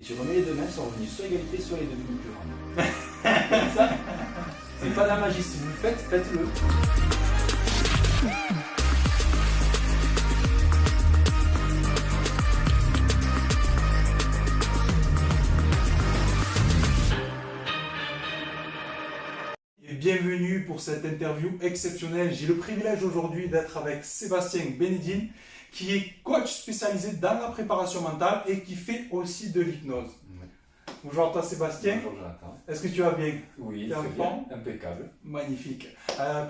Tu remets les deux mains, sont revenus soit égalité, soit les devenus plus grandes. Ça, c'est pas de la magie. Si vous le faites, faites-le. Et bienvenue pour cette interview exceptionnelle. J'ai le privilège aujourd'hui d'être avec Sébastien Bénédine, qui est coach spécialisé dans la préparation mentale et qui fait aussi de l'hypnose. Bonjour à toi Sébastien. Bonjour Jonathan. Est-ce que tu vas bien? Oui, T'es en très bien, forme? impeccable. Magnifique.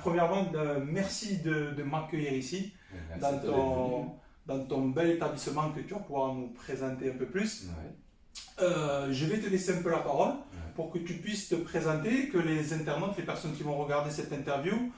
Premièrement, merci de m'accueillir ici, Merci de t'être dans ton bel établissement que tu vas pouvoir nous présenter un peu plus. venu. Je vais te laisser un peu la parole Ouais. pour que tu puisses te présenter, que les internautes, les personnes qui vont regarder cette interview,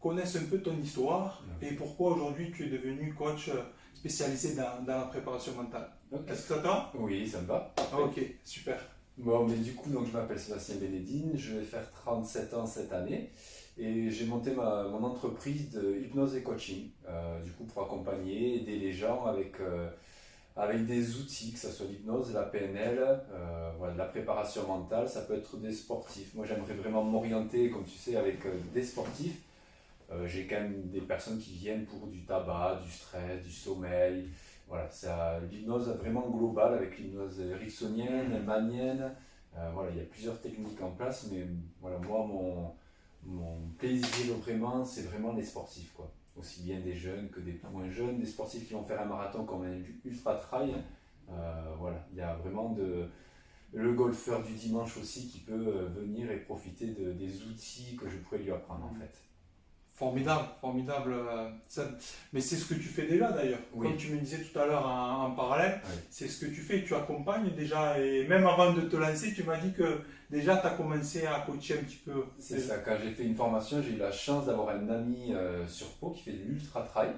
connaissent un peu ton histoire et pourquoi aujourd'hui tu es devenu coach spécialisé dans la préparation mentale. Ok. Est-ce que ça te va? Oui, ça me va. Ok, super. Bon, mais du coup, donc, je m'appelle Sébastien Bénédine, je vais faire 37 ans cette année et j'ai monté mon entreprise de hypnose et coaching, du coup pour accompagner, aider les gens avec des outils, que ce soit l'hypnose, la PNL, voilà, de la préparation mentale, ça peut être des sportifs. Moi j'aimerais vraiment m'orienter, comme tu sais, avec des sportifs. J'ai quand même des personnes qui viennent pour du tabac, du stress, du sommeil. Voilà, l'hypnose vraiment globale avec l'hypnose ericksonienne, mannienne. Voilà, il y a plusieurs techniques en place, mais voilà, moi, mon plaisir vraiment, c'est vraiment les sportifs, quoi. Aussi bien des jeunes que des moins jeunes, des sportifs qui vont faire un marathon comme un ultra trail. Voilà, il y a vraiment le golfeur du dimanche aussi qui peut venir et profiter des outils que je pourrais lui apprendre en fait. Formidable, formidable. Mais c'est ce que tu fais déjà d'ailleurs. Oui. Comme tu me disais tout à l'heure en parallèle, Oui. c'est ce que tu fais. Tu accompagnes déjà. Et même avant de te lancer, tu m'as dit que déjà tu as commencé à coacher un petit peu. C'est ça, quand j'ai fait une formation, j'ai eu la chance d'avoir un ami sur Pau qui fait de l'ultra trail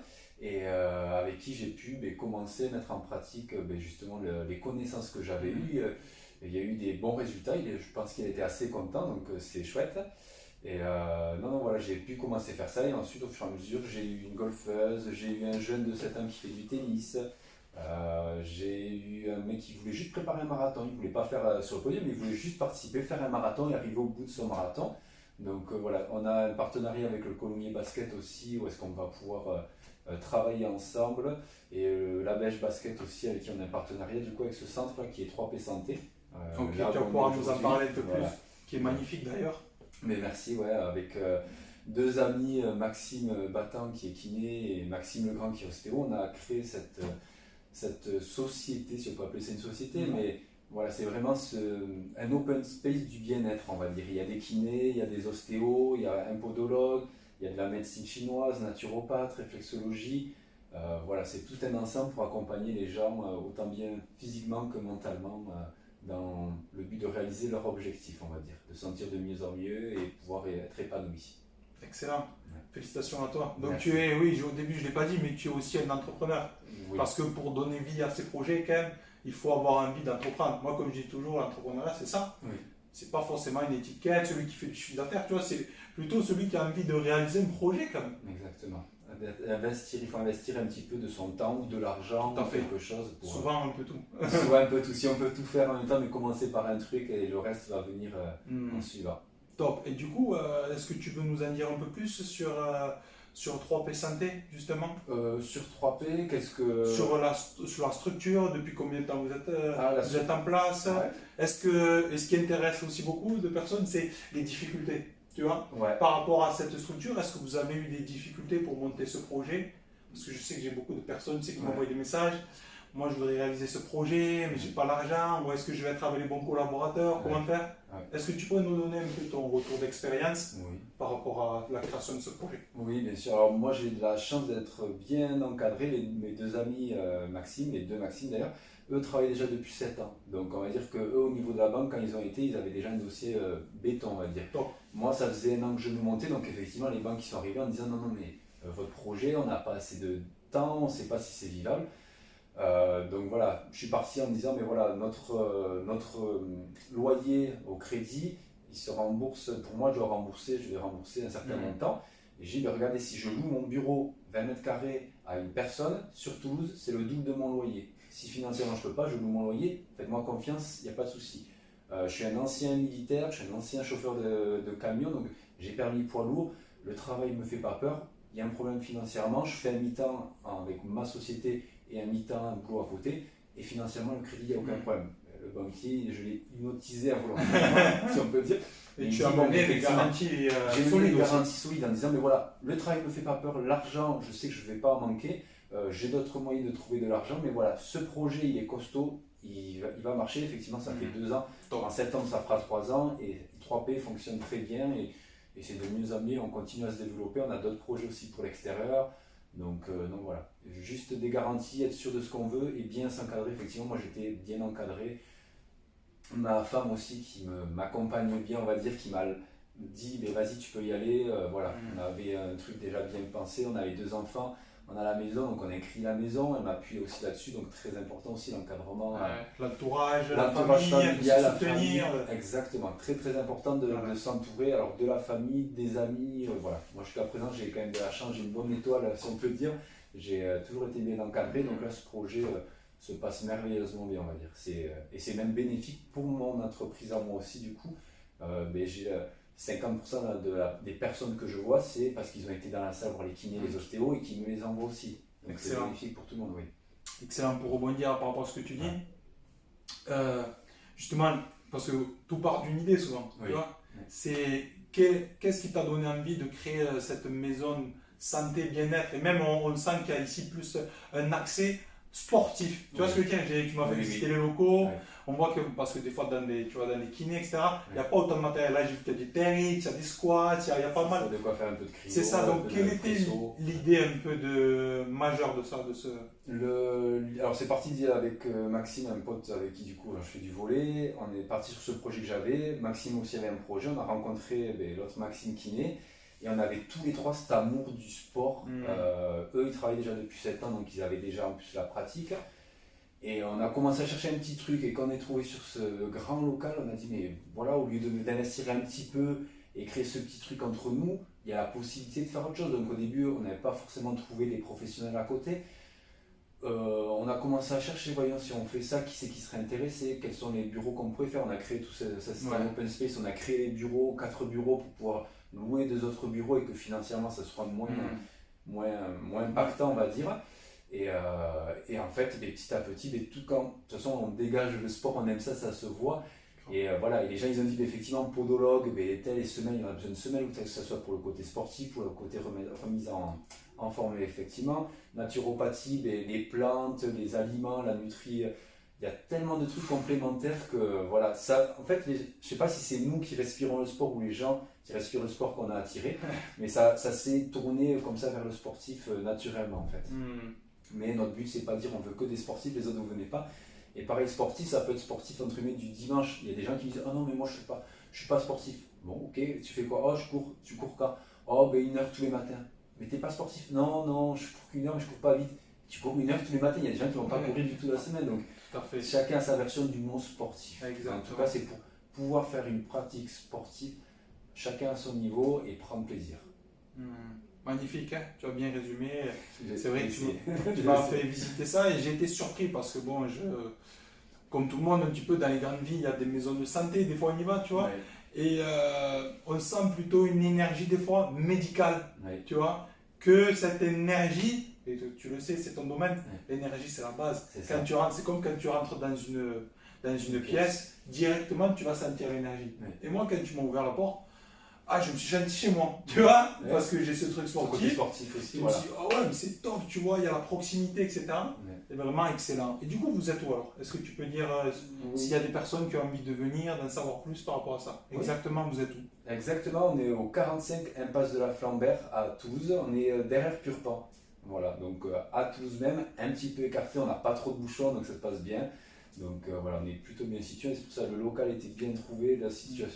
et avec qui j'ai pu commencer à mettre en pratique justement les connaissances que j'avais eues. Il y a eu des bons résultats, je pense qu'il était assez content, donc c'est chouette. Et non, voilà, j'ai pu commencer à faire ça et ensuite au fur et à mesure j'ai eu une golfeuse, j'ai eu un jeune de 7 ans qui fait du tennis, j'ai eu un mec qui voulait juste préparer un marathon, il ne voulait pas faire sur le podium, mais il voulait juste participer, faire un marathon et arriver au bout de son marathon. Donc voilà, on a un partenariat avec le Colombier Basket aussi, où est-ce qu'on va pouvoir travailler ensemble, et la Belge Basket aussi, avec qui on a un partenariat du coup avec ce centre là qui est 3P Santé. Ok, tu là vas où on pouvoir est nous en aujourd'hui. parler un peu Voilà. plus, qui est magnifique d'ailleurs. Mais merci, ouais, avec deux amis, Maxime Battant qui est kiné et Maxime Legrand qui est ostéo, on a créé cette société, si on peut appeler ça une société, mais voilà, c'est vraiment un open space du bien-être, on va dire. Il y a des kinés, il y a des ostéos, il y a un podologue, il y a de la médecine chinoise, naturopathe, réflexologie. Voilà, c'est tout un ensemble pour accompagner les gens, autant bien physiquement que mentalement, dans le but de réaliser leur objectif, on va dire, de sentir de mieux en mieux et pouvoir être épanoui. Excellent. Ouais. Félicitations à toi. Donc Merci. tu es, oui, au début je ne l'ai pas dit, mais tu es aussi un entrepreneur. Oui. Parce que pour donner vie à ces projets, quand même, il faut avoir envie d'entreprendre. Moi, comme je dis toujours, l'entrepreneuriat, c'est ça. Oui. C'est pas forcément une étiquette, celui qui fait du chiffre d'affaires, tu vois, c'est plutôt celui qui a envie de réaliser un projet, quand même. Exactement. Il faut investir un petit peu de son temps ou de l'argent Tout à ou fait. quelque chose pour Souvent, un peu tout. souvent un peu tout. Si on peut tout faire en même temps, mais commencer par un truc et le reste va venir en suivant. Top. Et du coup, est-ce que tu veux nous en dire un peu plus sur 3P Santé, justement? Sur 3P, qu'est-ce que... Sur la structure, depuis combien de temps vous êtes, la vous êtes en place? Ouais. Et ce qui intéresse aussi beaucoup de personnes, c'est les difficultés. Tu vois, Ouais. par rapport à cette structure, est-ce que vous avez eu des difficultés pour monter ce projet? Parce que je sais que j'ai beaucoup de personnes qui m'envoient des messages. Moi, je voudrais réaliser ce projet, mais j'ai pas l'argent. Ou est-ce que je vais être avec les bons collaborateurs? Comment faire? Est-ce que tu pourrais nous donner un peu ton retour d'expérience par rapport à la création de ce projet? Oui, bien sûr. Alors moi, j'ai de la chance d'être bien encadré. Mes deux amis, Maxime, les deux Maxime d'ailleurs, eux travaillent déjà depuis 7 ans. Donc on va dire qu'eux, au niveau de la banque, quand ils ont été, ils avaient déjà un dossier béton, on va dire. Top. Moi, ça faisait 1 an que je me montais, donc effectivement, les banques qui sont arrivées en disant non, mais votre projet, on n'a pas assez de temps, on ne sait pas si c'est vivable. Donc voilà, je suis parti en me disant, mais voilà, notre loyer au crédit, il se rembourse, pour moi, je vais rembourser un certain montant. Et j'ai dit, regardez, si je loue mon bureau 20 mètres carrés à une personne sur Toulouse, c'est le double de mon loyer. Si financièrement je peux pas, je loue mon loyer, faites-moi confiance, il n'y a pas de souci. Je suis un ancien militaire, je suis un ancien chauffeur de camion, donc j'ai permis poids lourd, le travail ne me fait pas peur, il y a un problème financièrement, je fais un mi-temps avec ma société et un mi-temps un boulot à côté, et financièrement le crédit, il n'y a aucun problème. Le banquier, je l'ai hypnotisé involontairement, si on peut dire. Et tu as donné des garanties solides. Des garanties solides en disant, mais voilà, le travail ne me fait pas peur, l'argent, je sais que je ne vais pas en manquer, j'ai d'autres moyens de trouver de l'argent, mais voilà, ce projet, il est costaud, il va marcher, effectivement, ça fait 2 ans. En septembre, ça fera 3 ans, et 3P fonctionne très bien, et c'est de mieux en mieux, on continue à se développer, on a d'autres projets aussi pour l'extérieur, donc voilà, juste des garanties, être sûr de ce qu'on veut, et bien s'encadrer, effectivement, moi j'étais bien encadré. Ma femme aussi qui m'accompagne bien, on va dire, qui m'a dit mais vas-y tu peux y aller, voilà. On avait un truc déjà bien pensé, on avait 2 enfants, on a la maison, donc on a écrit la maison, elle m'appuie aussi là-dessus, donc très important aussi l'encadrement. L'entourage, la famille, familial, la famille. Exactement, très très important de s'entourer, alors de la famille, des amis, voilà. Moi jusqu'à présent j'ai quand même de la chance, j'ai une bonne étoile si on peut dire, j'ai toujours été bien encadré, donc là ce projet se passe merveilleusement bien, on va dire. Et c'est même bénéfique pour mon entreprise à moi aussi, du coup. J'ai 50% des personnes que je vois, c'est parce qu'ils ont été dans la salle voir les kinés, les ostéos et qui me les envoient aussi. Donc c'est bénéfique pour tout le monde, oui. Excellent, pour rebondir par rapport à ce que tu dis. Justement, parce que tout part d'une idée souvent, tu vois. C'est qu'est-ce qui t'a donné envie de créer cette maison santé, bien-être, et même on sent qu'il y a ici plus un accès sportif. Tu vois ce que je veux dire? Tu m'as fait visiter les locaux. On voit que, parce que des fois, dans les kinés, etc., il n'y a pas autant de matériel. Là, j'ai vu qu'il y a des TRX, il y a des squats, il y a pas mal. De quoi faire un peu de cryo. C'est ça, donc quelle était l'idée un peu majeure de ça Alors, c'est parti avec Maxime, un pote avec qui, du coup, je fais du volley. On est parti sur ce projet que j'avais. Maxime aussi avait un projet. On a rencontré l'autre Maxime kiné. Et on avait tous les 3 cet amour du sport. Eux, ils travaillaient déjà depuis 7 ans, donc ils avaient déjà en plus la pratique. Et on a commencé à chercher un petit truc, et quand on est trouvé sur ce grand local, on a dit, mais voilà, au lieu d'investir un petit peu et créer ce petit truc entre nous, il y a la possibilité de faire autre chose. Donc au début, on n'avait pas forcément trouvé les professionnels à côté. On a commencé à chercher, voyons si on fait ça, qui c'est qui serait intéressé, quels sont les bureaux qu'on pourrait faire. On a créé tout ça, c'était un open space, on a créé les bureaux, 4 bureaux pour pouvoir louer 2 autres bureaux et que financièrement ça soit moins impactant, on va dire. Et en fait, petit à petit, de toute façon, on dégage le sport, on aime ça, ça se voit. Et voilà, et les gens ils ont dit effectivement, podologue, telle semaine, il y en a besoin de semaines, que ce soit pour le côté sportif, pour le côté remise en forme, effectivement. Naturopathie, les plantes, les aliments, la nutrie, il y a tellement de trucs complémentaires que voilà, ça, en fait, je ne sais pas si c'est nous qui respirons le sport ou les gens qui respirent le sport qu'on a attiré, mais ça s'est tourné comme ça vers le sportif naturellement en fait. Mais notre but, c'est pas de dire on veut que des sportifs, les autres vous venez pas. Et pareil, sportif, ça peut être sportif entre guillemets du dimanche. Il y a des gens qui disent ah non, mais moi je suis pas sportif. Bon, ok, tu fais quoi? Oh, je cours. Tu cours quand? Oh, 1 heure tous les matins. Mais t'es pas sportif? Non, je cours qu'1 heure, mais je cours pas vite. Tu cours 1 heure tous les matins. Il y a des gens qui vont pas courir du tout la semaine. Donc, chacun a sa version du mot sportif. Exactement. En tout cas, c'est pour pouvoir faire une pratique sportive, chacun à son niveau et prendre plaisir. Magnifique, hein, tu as bien résumé. C'est vrai que tu m'as fait visiter ça et j'ai été surpris parce que bon, comme tout le monde, un petit peu dans les grandes villes, il y a des maisons de santé, des fois on y va, tu vois. Et on sent plutôt une énergie des fois médicale, tu vois, que cette énergie, et tu le sais, c'est ton domaine, l'énergie c'est la base. Quand tu rentres, c'est comme quand tu rentres dans une pièce, directement tu vas sentir l'énergie. Et moi, quand tu m'as ouvert la porte, je me suis senti chez moi, tu vois, parce que j'ai ce truc sportif aussi. Je me suis dit, ouais, mais c'est top, tu vois, il y a la proximité, etc. C'est vraiment excellent. Et du coup, vous êtes où alors? Est-ce que tu peux dire s'il y a des personnes qui ont envie de venir, d'en savoir plus par rapport à ça? Exactement, vous êtes où? Exactement, on est au 45 impasse de la Flambert à Toulouse, on est derrière Purpan. Voilà, donc à Toulouse même, un petit peu écarté, on n'a pas trop de bouchons, donc ça se passe bien. Donc voilà, on est plutôt bien situé, c'est pour ça que le local était bien trouvé,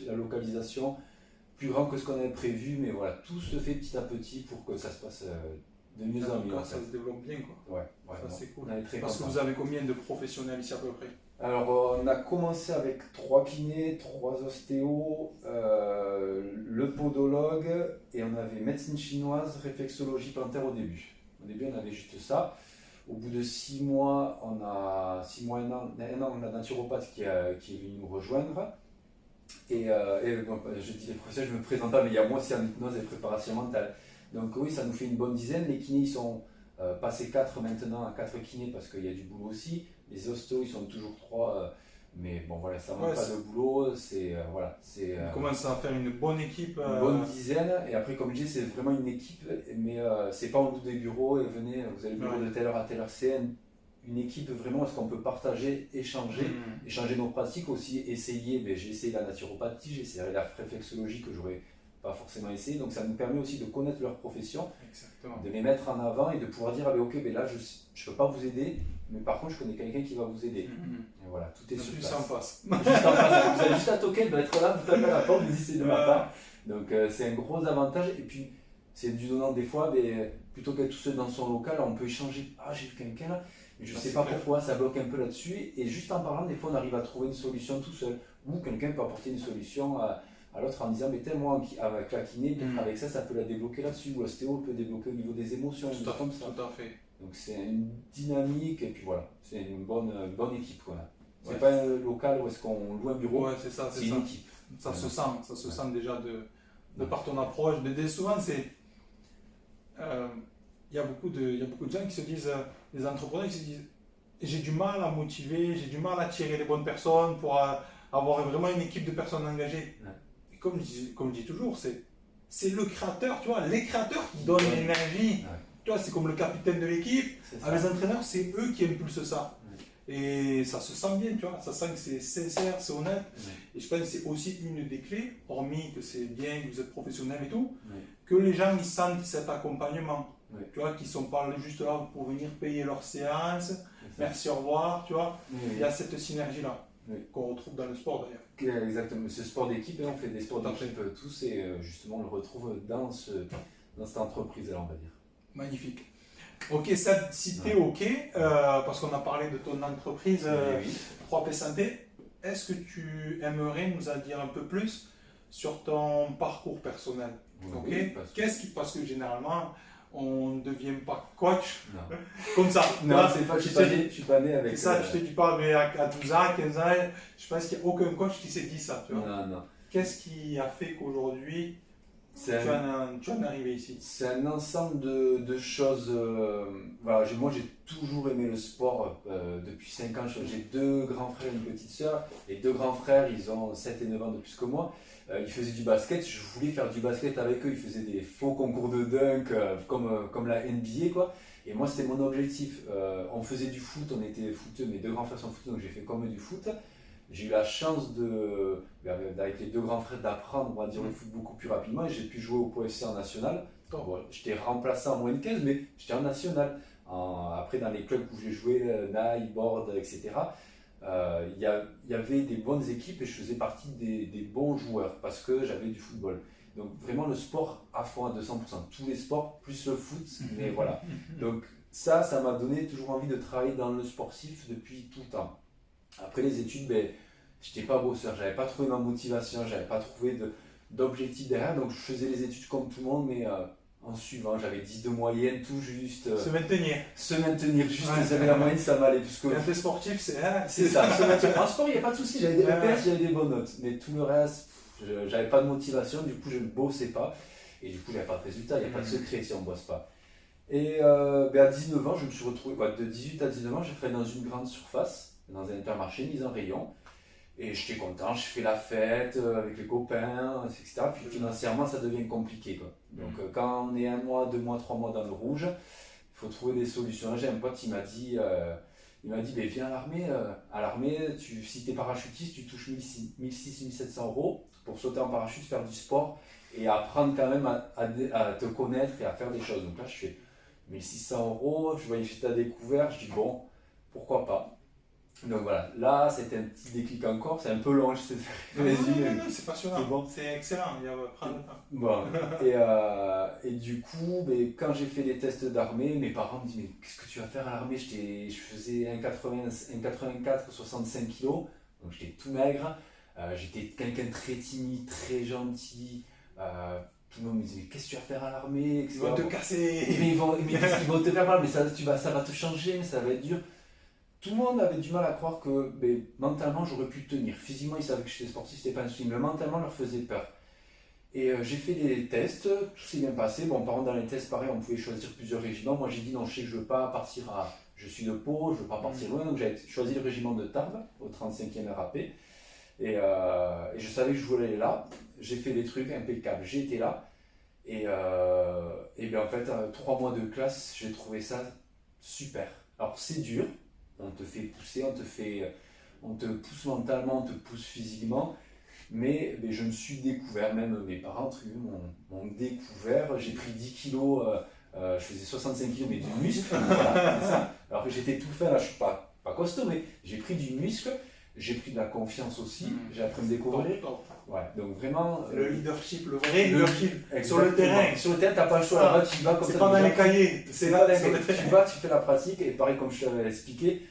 la localisation. Plus grand que ce qu'on avait prévu, mais voilà, tout se fait petit à petit pour que ça se passe de mieux en mieux. Ça se développe bien, quoi. Ouais, ça c'est cool. Parce que vous avez combien de professionnels ici à peu près? Alors, on a commencé avec 3 kinés, 3 ostéos, le podologue, et on avait médecine chinoise, réflexologie plantaire au début. Au début, on avait juste ça. Au bout de 6 mois, on a 6 mois, un an, on a un naturopathe qui est venu nous rejoindre. Bon, je dis les professeurs, je me présente pas, mais il y a moi aussi en hypnose et préparation mentale. Donc oui, ça nous fait une bonne dizaine. Les kinés, ils sont passés 4 maintenant à 4 kinés parce qu'il y a du boulot aussi. Les ostos, ils sont toujours 3, mais bon voilà, ça manque pas de boulot. On commence à faire une bonne équipe. Une bonne dizaine, et après, comme je dis, c'est vraiment une équipe, mais c'est pas en bout des bureaux et venez, vous avez le bureau de telle heure à telle heure. C'est une équipe vraiment, est-ce qu'on peut partager, échanger nos pratiques aussi, essayer. J'ai essayé la naturopathie, j'ai essayé la réflexologie que j'aurais pas forcément essayé, donc ça nous permet aussi de connaître leur profession. Exactement. De les mettre en avant et de pouvoir dire ok, là je ne peux pas vous aider, mais par contre je connais quelqu'un qui va vous aider. Et voilà, tout est sur place. En face. Juste en face, vous avez juste à toquer, être là, vous tapez à la porte, vous dites c'est de ma part. Donc c'est un gros avantage, et puis c'est du donnant des fois, mais plutôt qu'être tout seul dans son local, on peut échanger. Ah, j'ai vu quelqu'un là, mais je ne sais pas pourquoi, ça bloque un peu là-dessus, et juste en parlant, des fois on arrive à trouver une solution tout seul, ou quelqu'un peut apporter une solution à l'autre en disant mais moi avec la kiné, peut-être avec ça peut la débloquer là-dessus, ou l'ostéo peut débloquer au niveau des émotions, tout comme ça. Tout à fait. Donc c'est une dynamique, et puis voilà, c'est une bonne équipe quoi. C'est pas un local où est-ce qu'on loue un bureau, c'est une équipe. Ça se sent déjà de par ton approche. Mais souvent c'est il y a beaucoup de gens qui se disent, des entrepreneurs qui se disent j'ai du mal à motiver, j'ai du mal à attirer les bonnes personnes pour avoir vraiment une équipe de personnes engagées. Et comme je dis toujours, c'est le créateur, tu vois, les créateurs qui donnent l'énergie. Tu vois, c'est comme le capitaine de l'équipe. Les entraîneurs, c'est eux qui impulsent ça. Et ça se sent bien, tu vois, ça sent que c'est sincère, c'est honnête. Et je pense que c'est aussi une des clés, hormis que c'est bien, que vous êtes professionnel et tout, que les gens ils sentent cet accompagnement. Tu vois, qu'ils ne sont pas juste là pour venir payer leur séance, merci, au revoir, tu vois. Il y a cette synergie-là qu'on retrouve dans le sport d'ailleurs. Exactement, ce sport d'équipe, on fait des sports d'équipe tous, et justement on le retrouve dans cette entreprise-là, on va dire. Magnifique. Ok, ça, si tu es ok, parce qu'on a parlé de ton entreprise 3P Santé, est-ce que tu aimerais nous en dire un peu plus sur ton parcours personnel? Parce que généralement, on ne devient pas coach comme ça. Non, c'est pas, je suis pas né avec ça. Je te dis pas, mais à 12 ans, 15 ans, je pense qu'il n'y a aucun coach qui s'est dit ça. Tu vois. Non. Qu'est-ce qui a fait qu'aujourd'hui, tu en es arrivé ici? C'est un ensemble de choses. Voilà, moi, j'ai toujours aimé le sport depuis 5 ans. J'ai 2 grands frères et une petite sœur. Les 2 grands frères, ils ont 7 et 9 ans de plus que moi. Ils faisaient du basket, je voulais faire du basket avec eux. Ils faisaient des faux concours de dunk comme la NBA, quoi. Et moi, c'était mon objectif. On faisait du foot, on était footeux, mes 2 grands frères sont footeux, donc j'ai fait comme eux du foot. J'ai eu la chance avec les 2 grands frères d'apprendre, on va dire, le foot beaucoup plus rapidement, et j'ai pu jouer au POFC en national. Bon, j'étais remplaçant en moins de 15, mais j'étais en national. Après, dans les clubs où j'ai joué, Naï, Borde, etc., il y avait des bonnes équipes et je faisais partie des bons joueurs parce que j'avais du football. Donc vraiment le sport à fond à 200%, tous les sports plus le foot, mais voilà. Donc ça m'a donné toujours envie de travailler dans le sportif depuis tout le temps. Après les études, j'étais pas bosseur, j'avais pas trouvé ma motivation, j'avais pas trouvé d'objectif derrière, donc je faisais les études comme tout le monde, mais en suivant, j'avais 10 de moyenne, tout juste. Se maintenir juste, j'avais la moyenne, ça m'allait. Quand t'es sportif, c'est ça, se maintenir. En sport, il n'y a pas de souci, j'avais des repères, j'avais des bonnes notes, mais tout le reste, j'avais pas de motivation, du coup je ne bossais pas, et du coup j'avais pas de résultat, il n'y a pas de secret si on ne bosse pas. Et à 19 ans, je me suis retrouvé, de 18 à 19 ans, j'ai travaillé dans une grande surface, dans un intermarché, mise en rayon. Et j'étais content, je fais la fête avec les copains, etc. Puis financièrement, ça devient compliqué, quoi. Donc quand on est 1 mois, 2 mois, 3 mois dans le rouge, il faut trouver des solutions. Là, j'ai un pote, il m'a dit viens à l'armée. À l'armée, si tu es parachutiste, tu touches 1600-1700 euros pour sauter en parachute, faire du sport et apprendre quand même à te connaître et à faire des choses. Donc là, je fais 1600 euros, je voyais que j'étais à découvert, je dis bon, pourquoi pas. Donc voilà, là c'était un petit déclic encore, c'est un peu long, je sais faire non, c'est passionnant, c'est excellent, il y a prendre le temps. Bon, et du coup, quand j'ai fait les tests d'armée, mes parents me disent mais qu'est-ce que tu vas faire à l'armée? Je faisais 1,84, 65 kg, donc j'étais tout maigre, j'étais quelqu'un de très timide, très gentil, tout le monde me disait, mais qu'est-ce que tu vas faire à l'armée, Ils vont te casser. Mais qu'est-ce qu'ils vont te faire mal, mais ça va te changer, mais ça va être dur. Tout le monde avait du mal à croire que mentalement j'aurais pu tenir. Physiquement, ils savaient que j'étais sportif, c'était pas un souci, mais mentalement, leur faisait peur. Et j'ai fait des tests, tout s'est bien passé. Bon, par contre, dans les tests, pareil, on pouvait choisir plusieurs régiments. Moi, j'ai dit non, je sais que je ne veux pas partir à. Je suis de Pau, je ne veux pas partir loin, donc j'ai choisi le régiment de Tarbes, au 35e RAP. Et je savais que je voulais aller là. J'ai fait des trucs impeccables. J'ai été là. Et bien en fait, 3 mois de classe, j'ai trouvé ça super. Alors, c'est dur. On te fait pousser, on te pousse mentalement, on te pousse physiquement. Mais je me suis découvert, même mes parents entre guillemets, m'ont découvert. J'ai pris 10 kilos, je faisais 65 kilos, mais du muscle. Voilà, c'est ça. Alors que j'étais tout fait, là je suis pas costaud, mais j'ai pris du muscle, j'ai pris de la confiance aussi, j'ai appris à me découvrir. Ouais, donc vraiment. Le leadership, le vrai leadership. Exactement. Sur le terrain. Sur le terrain, t'as pas le choix, là-bas tu vas comme ça. C'est pas dans les cahiers, c'est là sur le terrain. Tu vas, tu fais la pratique, et pareil comme je t'avais expliqué,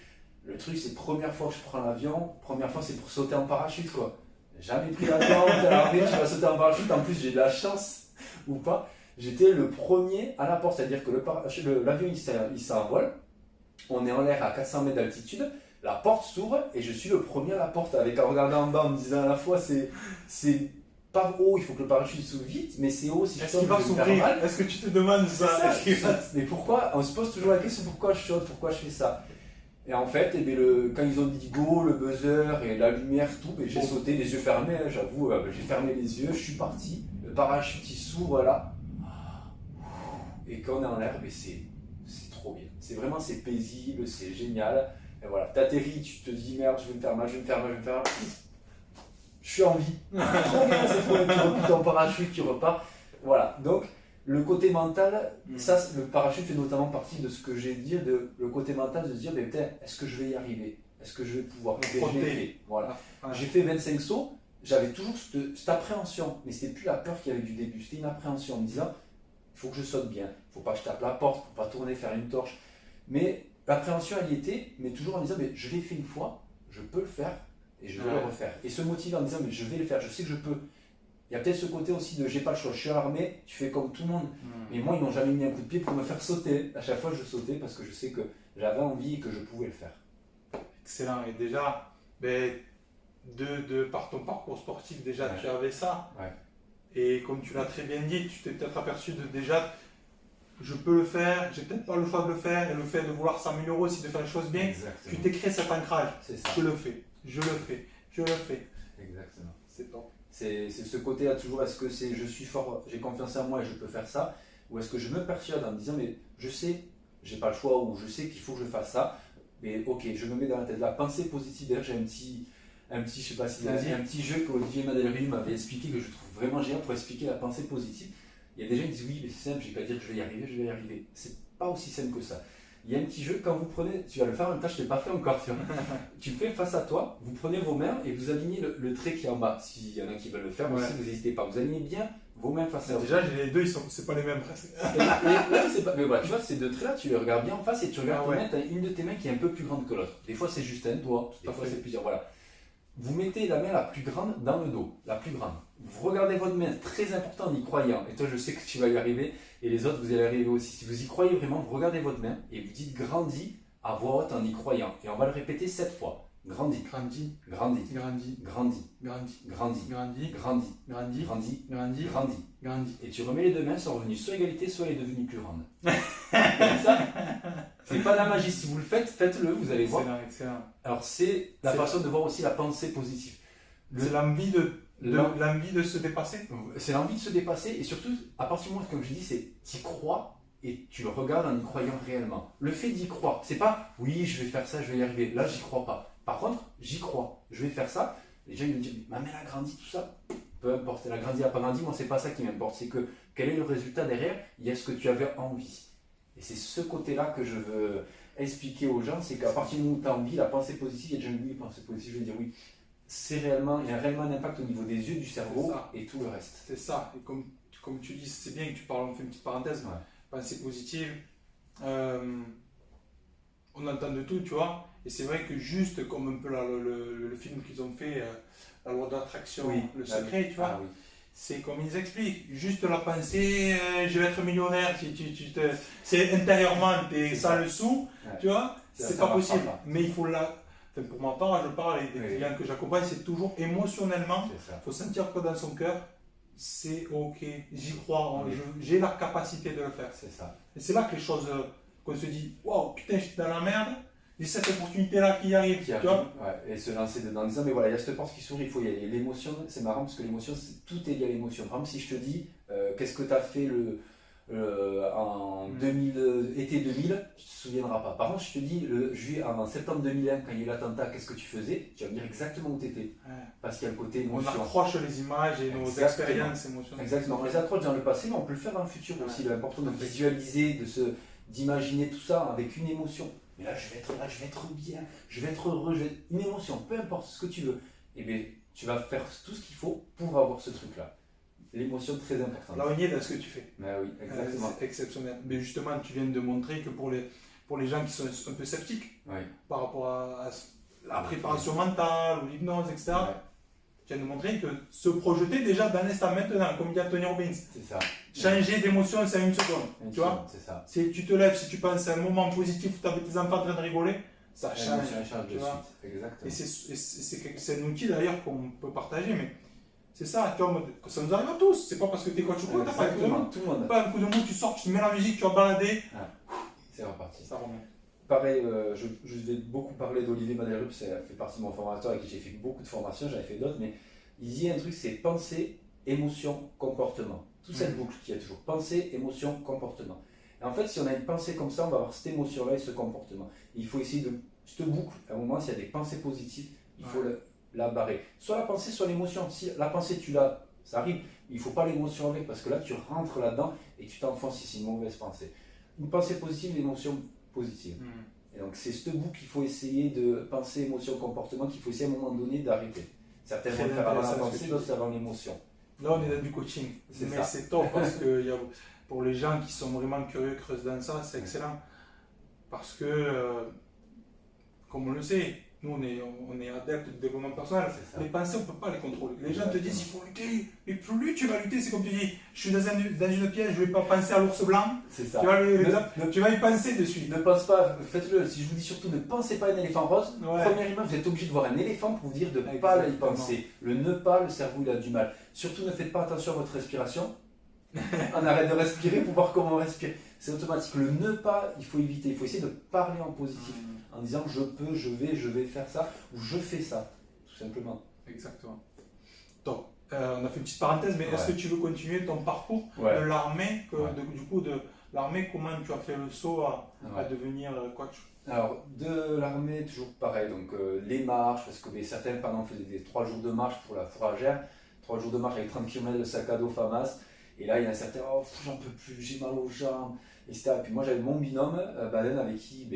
le truc c'est première fois que je prends l'avion, première fois c'est pour sauter en parachute quoi. Jamais pris l'avion, t'es arrivé, tu vas sauter en parachute, en plus j'ai de la chance ou pas. J'étais le premier à la porte, c'est-à-dire que l'avion il s'envole, on est en l'air à 400 mètres d'altitude, la porte s'ouvre et je suis le premier à la porte avec en regardant en bas en me disant à la fois c'est pas haut, il faut que le parachute s'ouvre vite, mais c'est haut si je tombe, je vais me faire mal. Est-ce que tu te demandes ça? Mais pourquoi? On se pose toujours la question pourquoi je saute, pourquoi je fais ça? Et en fait, quand ils ont dit go, le buzzer et la lumière, tout, j'ai sauté les yeux fermés, hein, j'avoue, j'ai fermé les yeux, je suis parti, le parachute il s'ouvre là, et quand on est en l'air, c'est trop bien. C'est paisible, c'est génial. Et voilà, t'atterris, tu te dis merde, je vais me faire mal, je suis en vie. Trop bien, c'est trop bien, tu replies ton parachute, tu repars. Voilà, donc le côté mental, ça, le parachute fait notamment partie de ce que j'ai dit, le côté mental de se dire, est-ce que je vais y arriver? Est-ce que je vais pouvoir? Voilà. J'ai fait 25 sauts, j'avais toujours cette appréhension, mais c'était plus la peur qu'il y avait du début, c'était une appréhension en me disant, il faut que je saute bien, il ne faut pas que je tape la porte, il ne faut pas tourner, faire une torche. Mais l'appréhension, elle y était, mais toujours en me disant, je l'ai fait une fois, je peux le faire, et je vais le refaire. Et se motiver en disant, je vais le faire, je sais que je peux. Il y a peut-être ce côté aussi de j'ai pas le choix, je suis à l'armée, tu fais comme tout le monde. Mais moi, ils n'ont jamais mis un coup de pied pour me faire sauter. À chaque fois, je sautais parce que je sais que j'avais envie et que je pouvais le faire. Excellent. Et déjà, par ton parcours sportif, déjà, tu avais ça. Ouais. Et comme tu l'as très bien dit, tu t'es peut-être aperçu de déjà, je peux le faire, j'ai peut-être pas le choix de le faire. Et le fait de vouloir 100 000 euros aussi, de faire les choses bien, exactement. Tu t'es créé cet ancrage. C'est ça. Je le fais. Exactement. C'est top. C'est ce côté-là toujours, est-ce que c'est je suis fort, j'ai confiance en moi et je peux faire ça, ou est-ce que je me persuade en me disant mais je sais, j'ai pas le choix ou je sais qu'il faut que je fasse ça, mais ok, je me mets dans la tête la pensée positive. D'ailleurs j'ai un petit, je sais pas si un petit jeu qu'Olivier Madelry m'avait expliqué que je trouve vraiment génial pour expliquer la pensée positive. Il y a des gens qui disent oui mais c'est simple, j'ai qu'à dire que je vais y arriver, c'est pas aussi simple que ça. Il y a un petit jeu, quand vous prenez, tu vas le faire en même temps, je ne l'ai pas fait encore, tu le fais face à toi, vous prenez vos mains et vous alignez le trait qui est en bas. S'il y en a qui veulent le faire, aussi, vous n'hésitez pas. Vous alignez bien vos mains face à vous. Déjà, les deux, c'est pas les mêmes presque. Mais voilà, tu vois, ces deux traits-là, tu les regardes bien en face et tu regardes tes mains, tu as une de tes mains qui est un peu plus grande que l'autre. Des fois, c'est juste un doigt, des fois, c'est plusieurs. Voilà. Vous mettez la main la plus grande dans le dos, la plus grande. Vous regardez votre main, très important en y croyant. Et toi, je sais que tu vas y arriver. Et les autres, vous allez arriver aussi. Si vous y croyez vraiment, vous regardez votre main et vous dites grandis à voix haute en y croyant. Et on va le répéter 7 fois. Grandis. Grandis. Grandis. Grandis. Grandis. Grandis. Grandis. Grandis. Grandis. Grandis. Grandis. Grandis. Grandis. Grandis. Et tu remets les deux mains, sont revenues soit égalité, soit elle est devenue plus grande. Comme ça, c'est pas la magie. Si vous le faites, faites-le, vous allez voir. Excellent. Alors c'est la façon de voir aussi la pensée positive. C'est l'envie de se dépasser. C'est l'envie de se dépasser et surtout, à partir du moment, comme je dis, c'est t'y crois et tu le regardes en y croyant réellement. Le fait d'y croire, c'est pas oui, je vais faire ça, je vais y arriver. Là, j'y crois pas. Par contre, j'y crois. Je vais faire ça. Les gens ils me disent, ma mère a grandi, tout ça. Peu importe, elle a grandi, elle n'a pas grandi. Moi, c'est pas ça qui m'importe. C'est que quel est le résultat derrière? Il y a ce que tu avais envie. Et c'est ce côté-là que je veux expliquer aux gens, c'est qu'à partir du moment où tu as envie, la pensée positive, il y a déjà une pensée positive, je vais dire oui. Il y a réellement un impact au niveau des yeux, du cerveau et tout le reste. C'est ça. Et comme tu dis, c'est bien que tu parles, on fait une petite parenthèse. Ouais. Pensée positive, on entend de tout, tu vois. Et c'est vrai que juste comme un peu le film qu'ils ont fait, La loi d'attraction, le secret, tu vois. c'est comme ils expliquent, juste la pensée, je vais être millionnaire, c'est intérieurement, ça le sou, tu vois, c'est pas possible. Mais il faut pour ma part, je parle et des clients que j'accompagne, c'est toujours émotionnellement, il faut sentir que dans son cœur, c'est ok, j'y crois, j'ai la capacité de le faire. C'est ça. Et c'est là que les choses, qu'on se dit, waouh, putain, je suis dans la merde. J'ai cette opportunité-là qui arrive, tu vois. Ouais, et se lancer dedans en disant, mais voilà, il y a cette porte qui s'ouvre, il faut y aller. L'émotion, c'est marrant parce que l'émotion, tout est lié à l'émotion. Par exemple, si je te dis, qu'est-ce que tu as fait en été 2000, tu te souviendras pas. Par contre, je te dis, en septembre 2001, quand il y a eu l'attentat, qu'est-ce que tu faisais? Tu vas me dire exactement où tu étais. Parce qu'il y a le côté émotion. On accroche les images et nos expériences émotionnelles. Exactement, on les accroche dans le passé, mais on peut le faire dans le futur aussi. Il est important de visualiser, d'imaginer tout ça avec une émotion. Mais là, je vais être bien, je vais être heureux, une émotion, peu importe ce que tu veux. Et bien, tu vas faire tout ce qu'il faut pour avoir ce truc-là. L'émotion très importante. Là, on y est dans ce que tu fais. Mais oui, exactement. C'est exceptionnel. Mais justement, tu viens de montrer que pour les gens qui sont un peu sceptiques par rapport à la préparation mentale ou l'hypnose, etc., tu viens de montrer que se projeter déjà dans l'instant maintenant, comme dit Tony Robbins. C'est ça. Changer d'émotion, c'est une seconde. Tu vois, c'est ça. Si tu te lèves, si tu penses à un moment positif où tu avais tes enfants en train de rigoler, ça change. Tu vois. Exactement. Et c'est un outil d'ailleurs qu'on peut partager, mais c'est ça, tu vois, ça nous arrive à tous. C'est pas parce que tu es coach ou quoi, tu n'as pas un coup de mou. Tout le monde. Pas un coup de mou, tu sors, tu te mets la musique, tu vas balader. C'est reparti. Ça remonte. Pareil, je vais beaucoup parler d'Olivier Madelrup, ça fait partie de mon formateur avec qui j'ai fait beaucoup de formations, j'avais fait d'autres, mais il dit un truc, c'est pensée, émotion, comportement. Toute cette boucle qui est toujours pensée, émotion, comportement. Et en fait, si on a une pensée comme ça, on va avoir cette émotion-là et ce comportement. Et il faut essayer de cette boucle, à un moment, s'il y a des pensées positives, il faut la barrer. Soit la pensée, soit l'émotion. Si la pensée, tu l'as, ça arrive, il ne faut pas l'émotion avec, parce que là, tu rentres là-dedans et tu t'enfonces si c'est une mauvaise pensée. Une pensée positive, une émotion positive. Et donc, c'est cette boucle qu'il faut essayer de penser, émotion, comportement, qu'il faut essayer à un moment donné d'arrêter. Certains vont le faire avant la pensée, d'autres avant l'émotion. Là, on est dans du coaching. Mais c'est top parce que pour les gens qui sont vraiment curieux, creusent dans ça, c'est excellent. Parce que, comme on le sait, nous, on est adeptes du développement personnel. Les pensées, on ne peut pas les contrôler. Les gens te disent, il faut lutter. Mais plus tu vas lutter, c'est comme tu dis, je suis dans une pièce, je ne vais pas penser à l'ours blanc. C'est ça. Tu vas y penser dessus. Ne pense pas, faites-le. Si je vous dis surtout, ne pensez pas à un éléphant rose. Première image, vous êtes obligé de voir un éléphant pour vous dire de ne pas y penser. Le ne pas, le cerveau, il a du mal. Surtout, ne faites pas attention à votre respiration. On arrête de respirer pour voir comment on respire. C'est automatique. Le ne pas, il faut éviter. Il faut essayer de parler en positif. En disant je peux, je vais faire ça, ou je fais ça, tout simplement. Exactement. Donc, on a fait une petite parenthèse, mais est-ce que tu veux continuer ton parcours de l'armée, du coup de l'armée, comment tu as fait le saut à devenir coach? Alors, de l'armée, toujours pareil, donc les marches, parce que certains, pendant faisaient des 3 jours de marche pour la fourragère, 3 jours de marche avec 30 km de sac à dos FAMAS, et là, il y en a certains, oh, j'en peux plus, j'ai mal aux jambes. Et puis moi j'avais mon binôme, Baden, avec qui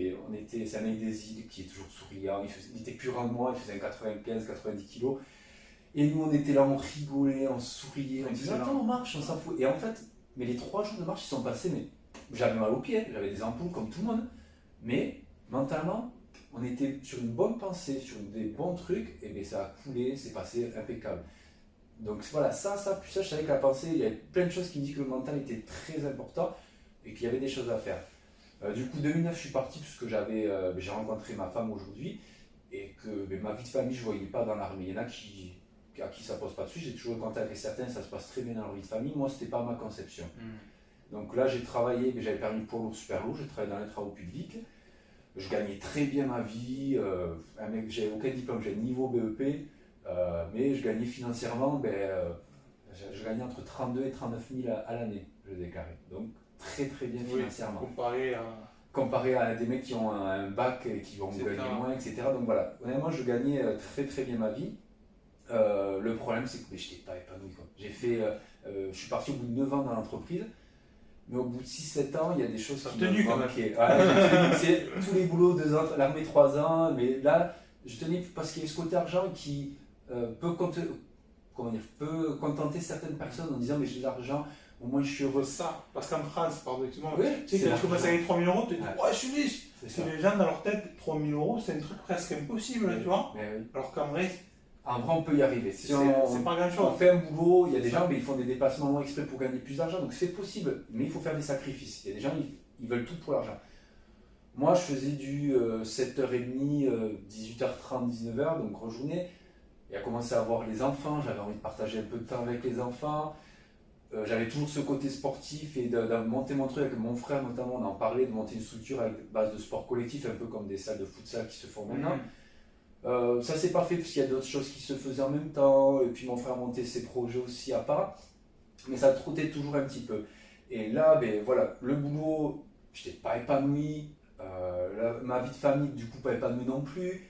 c'est un mec des îles qui est toujours souriant, il était plus grand que moi, il faisait 95-90 kg. Et nous on était là, on rigolait, on souriait, on disait attends on marche, on s'en fout. Et en fait, mais les 3 jours de marche ils sont passés, mais j'avais mal aux pieds, j'avais des ampoules comme tout le monde. Mais mentalement, on était sur une bonne pensée, sur des bons trucs, et bien ça a coulé, c'est passé impeccable. Donc voilà, ça, plus ça, je savais que la pensée, il y avait plein de choses qui me disaient que le mental était très important. Et qu'il y avait des choses à faire. Du coup, 2009, je suis parti puisque j'ai rencontré ma femme aujourd'hui et que ma vie de famille, je ne voyais pas dans l'armée. Il y en a à qui ça ne pose pas de suite. J'ai toujours eu contact avec certains, ça se passe très bien dans leur vie de famille. Moi, ce n'était pas ma conception. Donc là, j'ai travaillé, j'avais permis poids lourd, super lourd, j'ai travaillé dans les travaux publics. Je gagnais très bien ma vie. J'avais aucun diplôme, j'avais niveau BEP, mais je gagnais financièrement, je gagnais entre 32 et 39 000 à l'année, je déclarais. Donc, très très bien financièrement. Comparé à des mecs qui ont un bac et qui vont gagner moins, etc. Donc voilà, honnêtement, je gagnais très très bien ma vie. Le problème, c'est que je n'étais pas épanoui. Je suis parti au bout de 9 ans dans l'entreprise, mais au bout de 6-7 ans, il y a des choses qui me manquaient. C'est tous les boulots, 2 ans, l'armée 3 ans, mais là, je tenais parce qu'il y a ce côté argent qui peut contenter certaines personnes en disant mais j'ai de l'argent. Au moins je suis heureux. Ça, parce qu'en France, pardon, excuse-moi, tu sais, quand tu commences à gagner 3 000 €, tu te dis, ouais, je suis riche. C'est les gens dans leur tête, 3 000 €, c'est un truc presque impossible, tu vois. Alors qu'en vrai, En vrai, on peut y arriver. Si C'est pas grand on chose. fait un boulot, il y a des gens, mais ils font des déplacements longs exprès pour gagner plus d'argent, donc c'est possible, mais il faut faire des sacrifices. Il y a des gens, ils veulent tout pour l'argent. Moi, je faisais du 7h30, 18h30, 19h, donc grosse journée. Et à commencer à avoir les enfants, j'avais envie de partager un peu de temps avec les enfants. J'avais toujours ce côté sportif et de monter mon truc avec mon frère notamment, on en parlait, de monter une structure avec base de sport collectif, un peu comme des salles de futsal qui se font maintenant. Ça s'est pas fait parce qu'il y a d'autres choses qui se faisaient en même temps, et puis mon frère montait ses projets aussi à part, mais ça trottait toujours un petit peu. Et là, ben voilà, le boulot, je n'étais pas épanoui, ma vie de famille du coup pas épanouie non plus,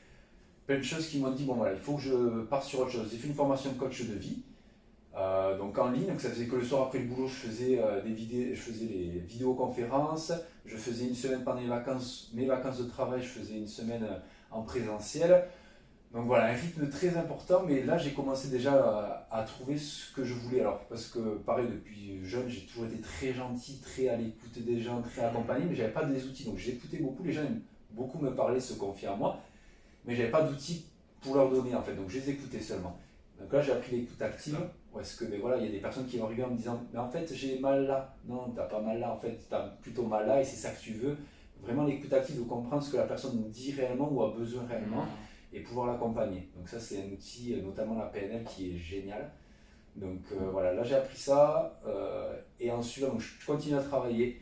plein de choses qui m'ont dit bon voilà, il faut que je parte sur autre chose. J'ai fait une formation de coach de vie, donc en ligne, donc ça faisait que le soir après le boulot je faisais je faisais les vidéoconférences, je faisais une semaine pendant les vacances, mes vacances de travail, je faisais une semaine en présentiel. Donc voilà, un rythme très important, mais là j'ai commencé déjà à trouver ce que je voulais. Alors, parce que pareil, depuis jeune, j'ai toujours été très gentil, très à l'écoute des gens, très accompagné, mais j'avais pas des outils. Donc j'écoutais beaucoup, les gens aiment beaucoup me parler, se confier à moi, mais j'avais pas d'outils pour leur donner en fait, donc je les écoutais seulement. Donc là j'ai appris l'écoute active, où est-ce que ben voilà, il y a des personnes qui vont arriver en me disant mais en fait j'ai mal là. Non, t'as pas mal là, en fait t'as plutôt mal là et c'est ça que tu veux. Vraiment l'écoute active, de comprendre ce que la personne dit réellement ou a besoin réellement et pouvoir l'accompagner. Donc ça c'est un outil, notamment la PNL, qui est génial. Donc voilà, là j'ai appris ça et ensuite donc, je continue à travailler.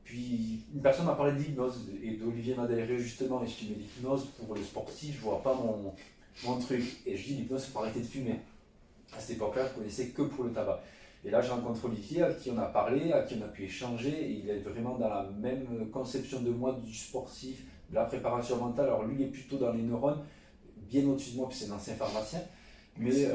Puis une personne m'a parlé de l'hypnose et d'Olivier Madalré justement, et je dis mais l'hypnose pour le sportif, je vois pas mon truc. Et je dis l'hypnose c'est pour arrêter de fumer. À cette époque-là, je connaissais que pour le tabac. Et là, je rencontre Olivier, à qui on a parlé, à qui on a pu échanger, et il est vraiment dans la même conception de moi du sportif, de la préparation mentale. Alors lui, il est plutôt dans les neurones, bien au-dessus de moi, puis c'est un ancien pharmacien. Mais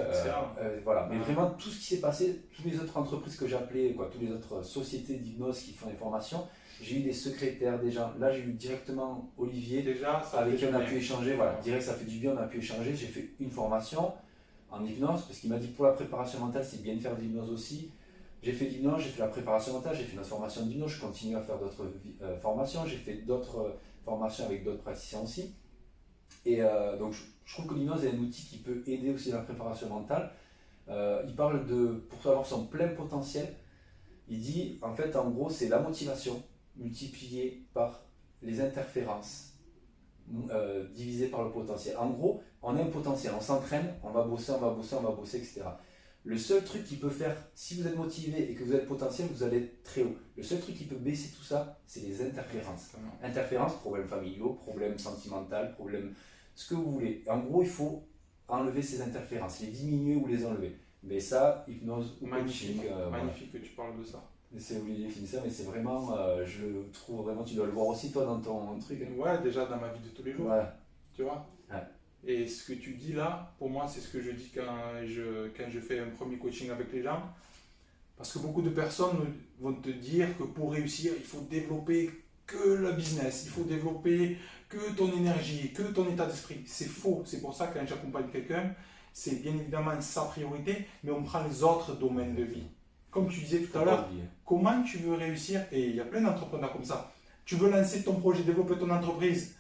voilà, mais vraiment tout ce qui s'est passé, toutes les autres entreprises que j'ai appelées, toutes les autres sociétés d'hypnose qui font des formations, j'ai eu des secrétaires, des gens. Là, j'ai eu directement Olivier, déjà, avec qui on a pu échanger. Voilà, direct, ça fait du bien, on a pu échanger. J'ai fait une formation en hypnose, parce qu'il m'a dit pour la préparation mentale, c'est bien de faire de l'hypnose aussi. J'ai fait de l'hypnose, j'ai fait la préparation mentale, j'ai fait notre formation d'hypnose, je continue à faire d'autres formations, j'ai fait d'autres formations avec d'autres praticiens aussi. Et donc je trouve que l'hypnose est un outil qui peut aider aussi dans la préparation mentale. Il parle de, pour avoir son plein potentiel, il dit en fait en gros c'est la motivation multipliée par les interférences divisé par le potentiel. En gros, on a un potentiel, on s'entraîne, on va bosser, on va bosser, on va bosser, etc. Le seul truc qui peut faire, si vous êtes motivé et que vous avez le potentiel, vous allez être très haut. Le seul truc qui peut baisser tout ça, c'est les interférences. Interférences, problèmes familiaux, problèmes sentimentaux, problèmes, ce que vous voulez. En gros, il faut enlever ces interférences, les diminuer ou les enlever. Mais ça, hypnose ou magnifique, coaching. magnifique que tu parles de ça. C'est Olivier qui dit ça, mais c'est vraiment, je le trouve vraiment, tu dois le voir aussi toi dans ton truc. Ouais, déjà dans ma vie de tous les jours. Ouais. Tu vois. Ouais. Et ce que tu dis là, pour moi, c'est ce que je dis quand je fais un premier coaching avec les gens. Parce que beaucoup de personnes vont te dire que pour réussir, il faut développer que le business, il faut développer que ton énergie, que ton état d'esprit. C'est faux. C'est pour ça que quand j'accompagne quelqu'un, c'est bien évidemment sa priorité, mais on prend les autres domaines de vie. Comme tu disais tout à l'heure, comment tu veux réussir, et il y a plein d'entrepreneurs comme ça, tu veux lancer ton projet, développer ton entreprise.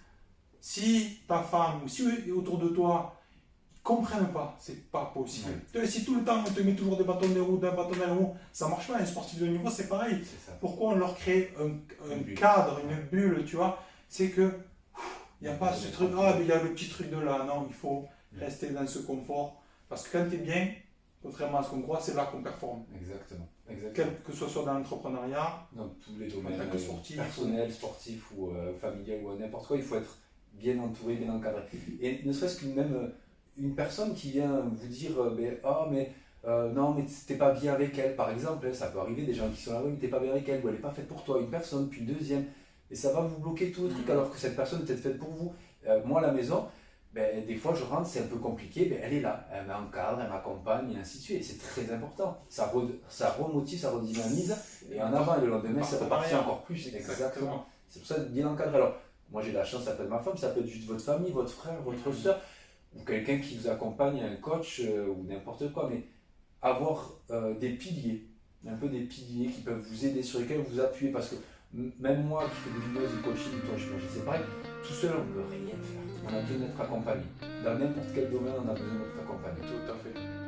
Si ta femme ou si autour de toi ne comprennent pas, c'est pas possible. Si tout le temps on te met toujours des bâtons de roue, ça marche pas. Un sportif de haut niveau, c'est pareil. Pourquoi on leur crée un cadre, une bulle, tu vois? C'est que il n'y a pas ce truc, mais il y a le petit truc de là. Non, il faut rester dans ce confort. Parce que quand tu es bien, contrairement à ce qu'on croit, c'est là qu'on performe. Exactement. Quel que ce soit dans l'entrepreneuriat, dans tous les domaines, sportif, personnel, sportif ou familial ou n'importe quoi, il faut être bien entouré, bien encadré. Et ne serait-ce qu'une même une personne qui vient vous dire non mais t'es pas bien avec elle, par exemple, ça peut arriver, des gens qui sont là, oui mais t'es pas bien avec elle, ou elle est pas faite pour toi, une personne, puis une deuxième, et ça va vous bloquer tout le truc alors que cette personne est peut-être faite pour vous. Moi à la maison, des fois je rentre, c'est un peu compliqué, elle est là, elle m'encadre, elle m'accompagne et ainsi de suite, et c'est très important. Ça remotive, ça redynamise, et en avant et le lendemain ça repartit encore plus. Exactement. C'est pour ça de bien encadrer. Alors, moi j'ai la chance, ça peut être ma femme, ça peut être juste votre famille, votre frère, votre soeur, ou quelqu'un qui vous accompagne, un coach ou n'importe quoi, mais avoir des piliers, un peu des piliers qui peuvent vous aider, sur lesquels vous appuyer, parce que même moi qui fais de l'hypnose, du coaching, toi j'imagine c'est pareil, Tout seul, on ne peut rien faire. On a besoin d'être accompagné. Dans n'importe quel domaine, on a besoin d'être accompagné. Tout à fait.